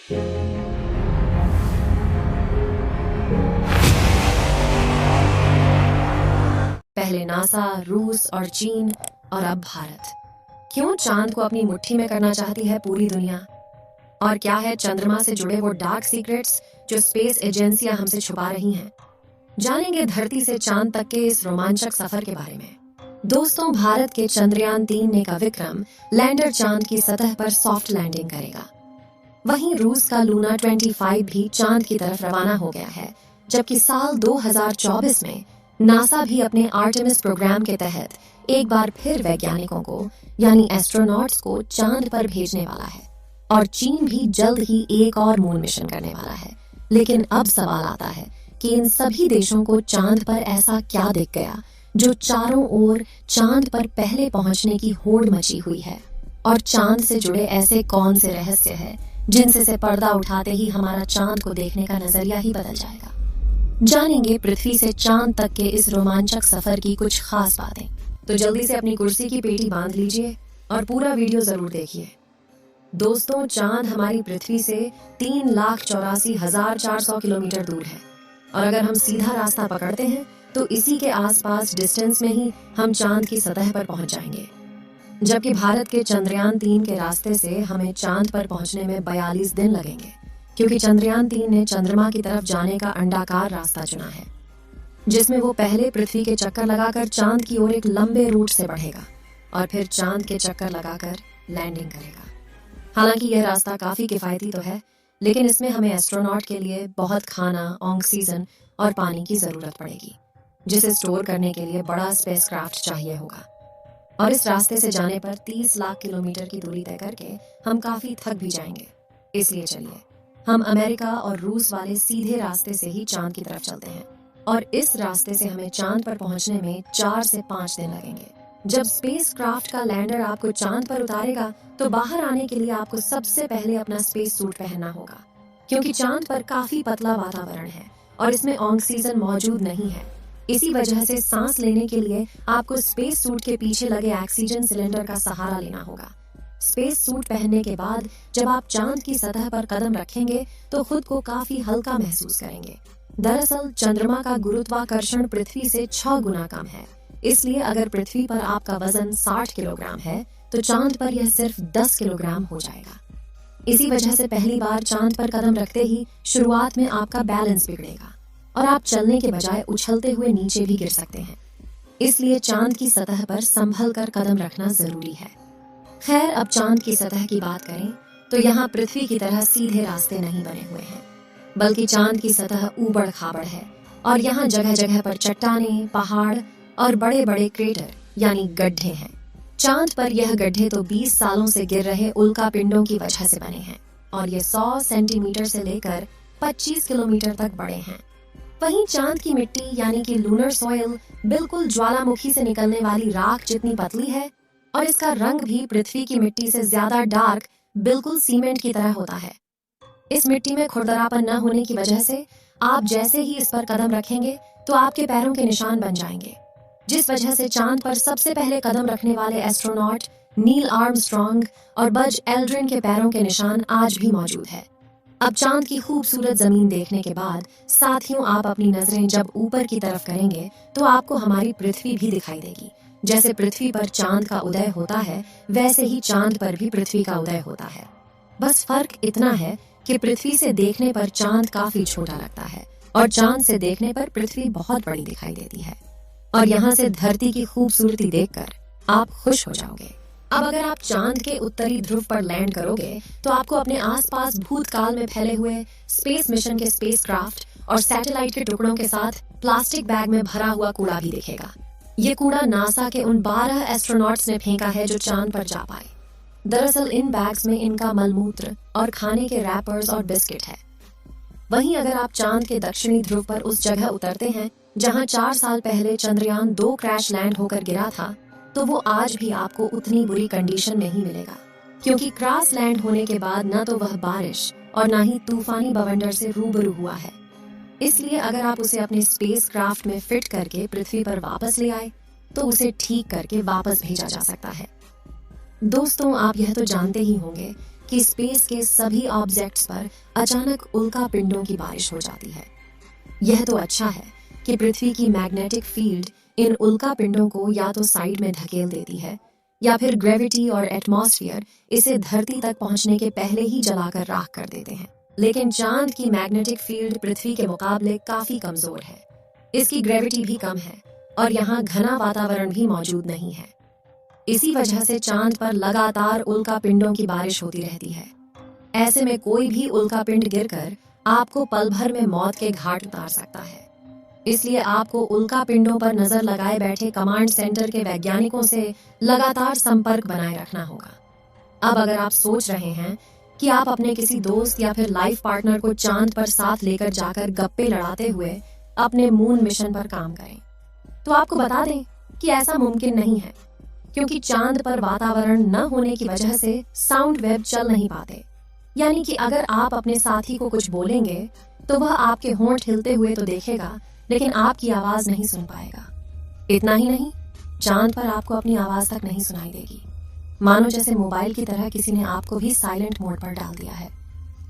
पहले नासा, रूस और चीन और अब भारत। क्यों चांद को अपनी मुट्ठी में करना चाहती है पूरी दुनिया? और क्या है चंद्रमा से जुड़े वो डार्क सीक्रेट्स जो स्पेस एजेंसियां हमसे छुपा रही हैं? जानेंगे धरती से चांद तक के इस रोमांचक सफर के बारे में। दोस्तों, भारत के चंद्रयान 3 ने का विक्रम लैंडर चांद की सतह पर सॉफ्ट लैंडिंग करेगा। वहीं रूस का लूना 25 भी चांद की तरफ रवाना हो गया है, जबकि साल 2024 में नासा भी अपने आर्टेमिस प्रोग्राम के तहत एक बार फिर वैज्ञानिकों को यानी एस्ट्रोनॉट्स को चांद पर भेजने वाला है। और चीन भी जल्द ही एक और मून मिशन करने वाला है। लेकिन अब सवाल आता है कि इन सभी देशों को चांद पर ऐसा क्या दिख गया जो चारों ओर चांद पर पहले पहुंचने की होड़ मची हुई है? और चांद से जुड़े ऐसे कौन से रहस्य हैं जिनसे से पर्दा उठाते ही हमारा चांद को देखने का नजरिया ही बदल जाएगा? जानेंगे पृथ्वी से चांद तक के इस रोमांचक सफर की कुछ खास बातें। तो जल्दी से अपनी कुर्सी की पेटी बांध लीजिए और पूरा वीडियो जरूर देखिए। दोस्तों, चांद हमारी पृथ्वी से 3,84,400 किलोमीटर दूर है और अगर हम सीधा रास्ता पकड़ते हैं तो इसी के आसपास डिस्टेंस में ही हम चांद की सतह पर पहुंच जाएंगे। जबकि भारत के चंद्रयान 3 के रास्ते से हमें चांद पर पहुंचने में 42 दिन लगेंगे, क्योंकि चंद्रयान 3 ने चंद्रमा की तरफ जाने का अंडाकार रास्ता चुना है, जिसमें वो पहले पृथ्वी के चक्कर लगाकर चांद की ओर एक लंबे रूट से बढ़ेगा और फिर चांद के चक्कर लगाकर लैंडिंग करेगा। हालांकि यह रास्ता काफी किफायती तो है, लेकिन इसमें हमें एस्ट्रोनॉट के लिए बहुत खाना, ऑक्सीजन और पानी की जरूरत पड़ेगी, जिसे स्टोर करने के लिए बड़ा स्पेसक्राफ्ट चाहिए होगा। और इस रास्ते से जाने पर 30 लाख किलोमीटर की दूरी तय करके हम काफी थक भी जाएंगे। इसलिए चलिए हम अमेरिका और रूस वाले सीधे रास्ते से ही चांद की तरफ चलते हैं और इस रास्ते से हमें चांद पर पहुंचने में 4 से 5 दिन लगेंगे। जब स्पेसक्राफ्ट का लैंडर आपको चांद पर उतारेगा तो बाहर आने के लिए आपको सबसे पहले अपना स्पेस सूट पहनना होगा, क्योंकि चांद पर काफी पतला वातावरण है और इसमें ऑक्सीजन मौजूद नहीं है। इसी वजह से सांस लेने के लिए आपको स्पेस सूट के पीछे लगे ऑक्सीजन सिलेंडर का सहारा लेना होगा। स्पेस सूट पहनने के बाद जब आप चांद की सतह पर कदम रखेंगे तो खुद को काफी हल्का महसूस करेंगे। दरअसल चंद्रमा का गुरुत्वाकर्षण पृथ्वी से 6 गुना कम है, इसलिए अगर पृथ्वी पर आपका वजन 60 किलोग्राम है तो चांद पर यह सिर्फ 10 किलोग्राम हो जाएगा। इसी वजह से पहली बार चांद पर कदम रखते ही शुरुआत में आपका बैलेंस बिगड़ेगा और आप चलने के बजाय उछलते हुए नीचे भी गिर सकते हैं। इसलिए चांद की सतह पर संभल कर कदम रखना जरूरी है। खैर, अब चांद की सतह की बात करें तो यहाँ पृथ्वी की तरह सीधे रास्ते नहीं बने हुए हैं, बल्कि चांद की सतह ऊबड़ खाबड़ है और यहाँ जगह जगह पर चट्टानें, पहाड़ और बड़े बड़े क्रेटर यानी गड्ढे हैं। चांद पर यह गड्ढे तो 20 सालों से गिर रहे उल्का पिंडों की वजह से बने हैं और ये 100 सेंटीमीटर से लेकर 25 किलोमीटर तक बड़े हैं। वहीं चांद की मिट्टी यानी कि लूनर सॉइल बिल्कुल ज्वालामुखी से निकलने वाली राख जितनी पतली है और इसका रंग भी पृथ्वी की मिट्टी से ज्यादा डार्क, बिल्कुल सीमेंट की तरह होता है। इस मिट्टी में खुरदरापन न होने की वजह से आप जैसे ही इस पर कदम रखेंगे तो आपके पैरों के निशान बन जाएंगे, जिस वजह से चांद पर सबसे पहले कदम रखने वाले एस्ट्रोनॉट नील आर्मस्ट्रॉन्ग और बज एल्ड्रिन के पैरों के निशान आज भी मौजूद है। अब चांद की खूबसूरत जमीन देखने के बाद साथियों, आप अपनी नजरें जब ऊपर की तरफ करेंगे तो आपको हमारी पृथ्वी भी दिखाई देगी। जैसे पृथ्वी पर चांद का उदय होता है, वैसे ही चांद पर भी पृथ्वी का उदय होता है। बस फर्क इतना है कि पृथ्वी से देखने पर चांद काफी छोटा लगता है और चांद से देखने पर पृथ्वी बहुत बड़ी दिखाई देती है। और यहाँ से धरती की खूबसूरती देखकर आप खुश हो जाओगे। अब अगर आप चांद के उत्तरी ध्रुव पर लैंड करोगे तो आपको अपने आसपास भूतकाल में फैले हुए स्पेस मिशन के स्पेसक्राफ्ट और सैटेलाइट के टुकड़ों के साथ प्लास्टिक बैग में भरा हुआ कूड़ा भी दिखेगा। ये कूड़ा नासा के उन 12 एस्ट्रोनॉट्स ने फेंका है जो चांद पर जा पाए। दरअसल इन बैग्स में इनका मलमूत्र और खाने के रैपर्स और बिस्किट है। वहीं अगर आप चांद के दक्षिणी ध्रुव पर उस जगह उतरते हैं जहां 4 साल पहले चंद्रयान 2 क्रैश लैंड होकर गिरा था, तो वो आज भी आपको उतनी बुरी कंडीशन में ही मिलेगा, क्योंकि क्रॉस लैंड होने के बाद न तो वह बारिश और न ही तूफानी बवंडर से रूबरू हुआ है। इसलिए अगर आप उसे अपने स्पेसक्राफ्ट में फिट करके पृथ्वी पर वापस ले आए तो उसे ठीक करके वापस भेजा जा सकता है। दोस्तों, आप यह तो जानते ही होंगे कि स्पेस के सभी ऑब्जेक्ट्स पर अचानक उल्का पिंडों की बारिश हो जाती है। यह तो अच्छा है कि पृथ्वी की मैग्नेटिक फील्ड इन उल्का पिंडों को या तो साइड में धकेल देती है या फिर ग्रेविटी और एटमॉस्फेयर इसे धरती तक पहुंचने के पहले ही जलाकर राख कर देते हैं। लेकिन चांद की मैग्नेटिक फील्ड पृथ्वी के मुकाबले काफी कमजोर है। इसकी ग्रेविटी भी कम है और यहाँ घना वातावरण भी मौजूद नहीं है। इसी वजह से चांद पर लगातार उल्का पिंडों की बारिश होती रहती है। ऐसे में कोई भी उल्का पिंड गिरकर आपको पल भर में मौत के घाट उतार सकता है। इसलिए आपको उल्का पिंडों पर नजर लगाए बैठे कमांड सेंटर के वैज्ञानिकों से लगातार संपर्क बनाए रखना होगा। अब अगर आप सोच रहे हैं कि आप अपने किसी दोस्त या फिर लाइफ पार्टनर को चांद पर साथ लेकर जाकर गप्पे लड़ाते हुए अपने मून मिशन पर काम करें, तो आपको बता दें कि ऐसा मुमकिन नहीं है, क्योंकि चांद पर वातावरण न होने की वजह से साउंड वेव चल नहीं पाते। यानी कि अगर आप अपने साथी को कुछ बोलेंगे तो वह आपके होंठ हिलते हुए तो देखेगा, लेकिन आपकी आवाज नहीं सुन पाएगा। इतना ही नहीं, चांद पर आपको अपनी आवाज तक नहीं सुनाई देगी, मानो जैसे मोबाइल की तरह किसी ने आपको भी साइलेंट मोड पर डाल दिया है।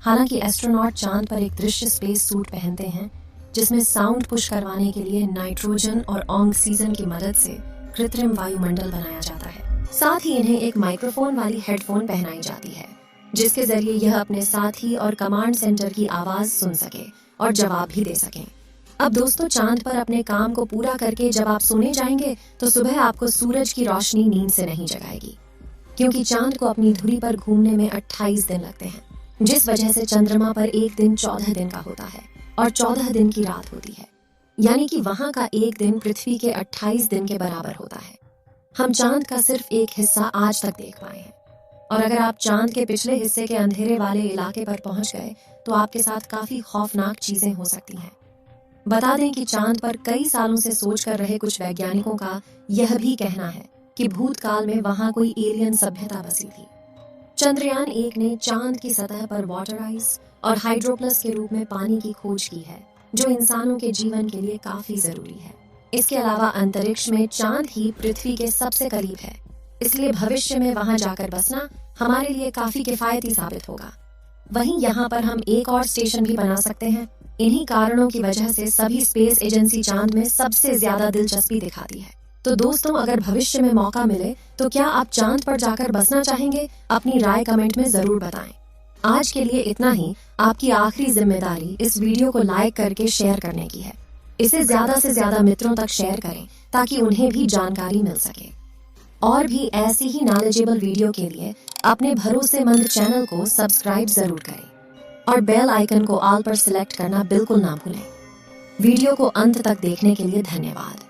हालांकि एस्ट्रोनॉट चांद पर एक दृश्य स्पेस सूट पहनते हैं जिसमें साउंड पुश करवाने के लिए नाइट्रोजन और ऑक्सीजन की मदद से कृत्रिम वायुमंडल बनाया जाता है। साथ ही इन्हें एक माइक्रोफोन वाली हेडफोन पहनाई जाती है जिसके जरिए यह अपने साथी और कमांड सेंटर की आवाज सुन सके और जवाब भी दे सकें। अब दोस्तों, चांद पर अपने काम को पूरा करके जब आप सोने जाएंगे तो सुबह आपको सूरज की रोशनी नींद से नहीं जगाएगी, क्योंकि चांद को अपनी धुरी पर घूमने में 28 दिन लगते हैं, जिस वजह से चंद्रमा पर एक दिन 14 दिन का होता है और 14 दिन की रात होती है। यानी कि वहां का एक दिन पृथ्वी के 28 दिन के बराबर होता है। हम चांद का सिर्फ एक हिस्सा आज तक देख पाए हैं, और अगर आप चांद के पिछले हिस्से के अंधेरे वाले इलाके पर पहुंच गए तो आपके साथ काफी खौफनाक चीजें हो सकती हैं। बता दें कि चांद पर कई सालों से सोच कर रहे कुछ वैज्ञानिकों का यह भी कहना है कि भूतकाल में वहां कोई एलियन सभ्यता बसी थी। चंद्रयान 1 ने चांद की सतह पर वाटर आइस और हाइड्रोप्लस के रूप में पानी की खोज की है, जो इंसानों के जीवन के लिए काफी जरूरी है। इसके अलावा अंतरिक्ष में चांद ही पृथ्वी के सबसे करीब है, इसलिए भविष्य में वहां जाकर बसना हमारे लिए काफी किफायती साबित होगा। वहीं यहाँ पर हम एक और स्टेशन भी बना सकते हैं। इन्हीं कारणों की वजह से सभी स्पेस एजेंसी चांद में सबसे ज्यादा दिलचस्पी दिखाती है। तो दोस्तों, अगर भविष्य में मौका मिले तो क्या आप चांद पर जाकर बसना चाहेंगे? अपनी राय कमेंट में जरूर बताएं। आज के लिए इतना ही। आपकी आखिरी जिम्मेदारी इस वीडियो को लाइक करके शेयर करने की है। इसे ज्यादा से ज्यादा मित्रों तक शेयर करें ताकि उन्हें भी जानकारी मिल सके। और भी ऐसी ही नॉलेजेबल वीडियो के लिए अपने भरोसेमंद चैनल को सब्सक्राइब जरूर करें और बेल आइकन को ऑल पर सिलेक्ट करना बिल्कुल ना भूलें। वीडियो को अंत तक देखने के लिए धन्यवाद।